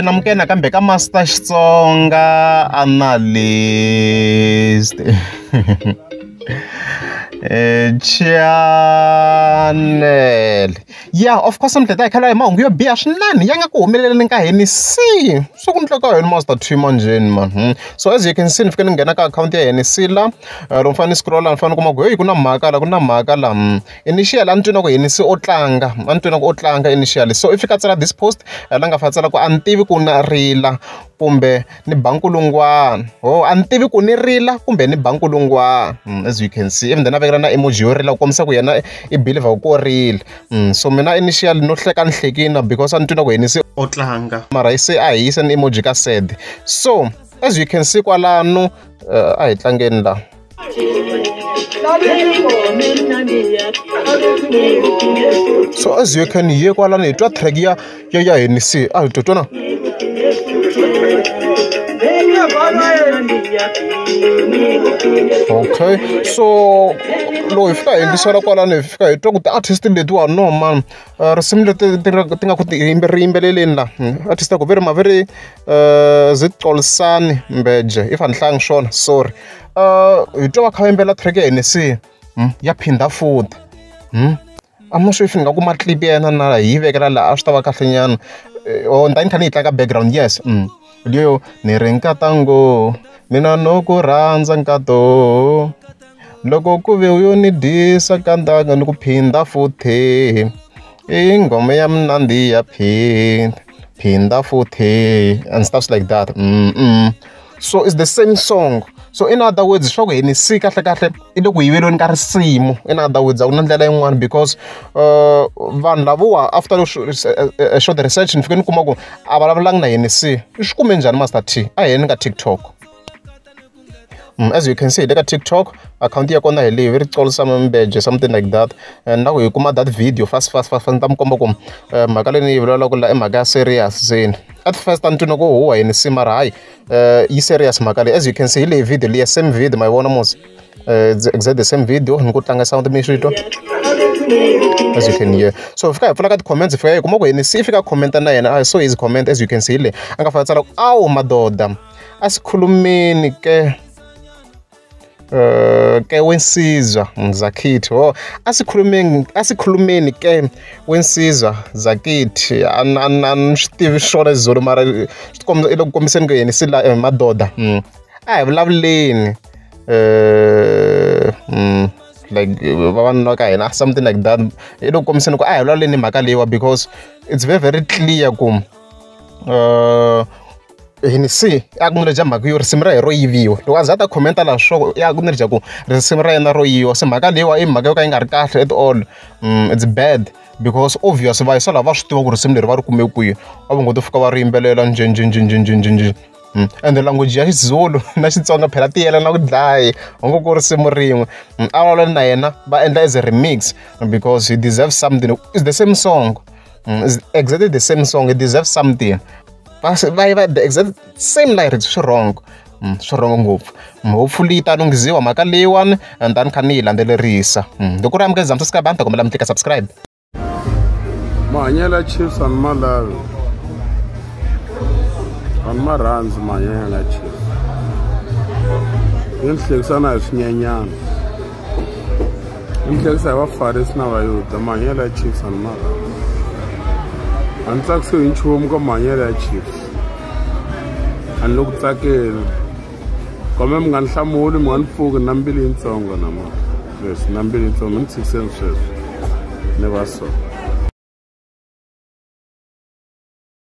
namukena kambe ka Master Xitsonga analyst. Channel. Yeah, of course I'm glad I khala mahungu yo biha swinene yanga ku humeleleni ka Henny C. So ku ndleka yona Master T manjeni man. So as you can see nifike ngena ka account ya Henny C la. Lo mfana scroll la mfana kuma ku hey kuna mhaka la initial antwina ku Henny C o tlanga initially. So if fika tsala this post la nga fatsala ku antivi ku na rila kumbe ni bankulungwana. Antivi ku ni rila kumbe ni bankulungwana. As you can see even then avekela na emoji yo rila ku komisa ku yena I believe ku rila. So mina initially no hleka nhlekina because antwina ku Henny C o tlanga mara I say a hi yisa ni emoji ka sad. So as you can see kwalano a hi tlangeni la. So as you can hear kwalano hi twa track ya Henny C a hi totona. Okay, so lo ifika yingisela kwalano ifika hi twa ku ti-artist letiwa no man risimu leti ti nga ku yimbeleleni la artist ku very zicolisani mbeje if anhlanga swona sorry hi twa va kha va yimbela track ya Henny C ya phinda futhi I'm not sure if nga ku maclip yena na hi vekela la a swi ta va kahle nyana ndani kha ni yi tlanga background yes liyo ni ri nkatango mina no ku rhandza nkato loko ku ve yo ni disa kandanga ni ku phinda futhi I ngoma ya mnandi ya phinda futhi and stuff like that. So it's the same song. So in other words swa ku Henny C kahle I loko yivelweni ka risimu in other words a ku na ndlela yin'wana because vanhu lavowa after short research ni fike ni kuma ku a vulavulanga na Henny C I swi kume njhani Master T a heni ka TikTok. As you can see, like a TikTok account ya kona hele very call some mbeje something like that and now you come that video fast ntam komba ku makale ni vulavula ku la mhaka serious zeni at first antino ko huwa Henny C mara hayi I serious makale as you can see ile video le same video my vona mos exactly the same video ni ku tlanga sound mixito as you can hear. So fika pfula ka comments fika kuma ku Henny C fika commenta na yena I saw his comment as you can see ile anga fa tsala awu madoda asikhulumeni ke wensizwa zakithi asikhulumeni ke wensizwa zakithi Steve Shore zolo mara sikomza ilo komiseni ke Henny C la madoda a hi vulavuleni like vavanuna ka hina something like that ilo komiseni ku a hi vulavuleni mhaka leyiwa because it's very clear ku Henny C ya ku nirja mhaka yo risimu ra hi ro yiviwa loko a za ta commenta la swo ya ku nirja ku risimu ra yena ro yiviwa se mhaka leyiwa I mhaka yo ka yi nga ri kahle at all. It's bad because obvious va yisa lava swi tiva ku risimu leri va ri kume kwihi a va ngo to fika va ri yimbelela njhenjhenjhenjhenjhenjhen and the language ya Xizulu na Xitsonga phela ti yelana ku dlayi a ngo ku risimu rin'we a vulavula na yena va endla as a remix because he deserves something. It's the same song. It's exactly the same song. It deserves something. The exact same lyrics swi wrong ngopfu hopefully ta lunghiziwa mhaka leyiwani and then kha ni yi landzelerisa loko ri amukela subscribe ni ta kombela mi tlika subscribe. Mahanyelo ya Chiefs ani ma lavi ani ma rhandzi mahanyelo ya Chiefs yi ni hlekisana hi swinyenyana yi ni hlekisa hi vafarisi na vayuda mahanyelo ya Chiefs ani ma rhandzi a ni tsakisiwi hi nchumu ka mahanyelo ya Chiefs a ni lo ku tsakeli kome mi nga ni hlamuli mi nga ni pfuki na mbilu yintsongo na ma yes na mbilu yintsongo mi ni tshikiseni sweswo ni va so.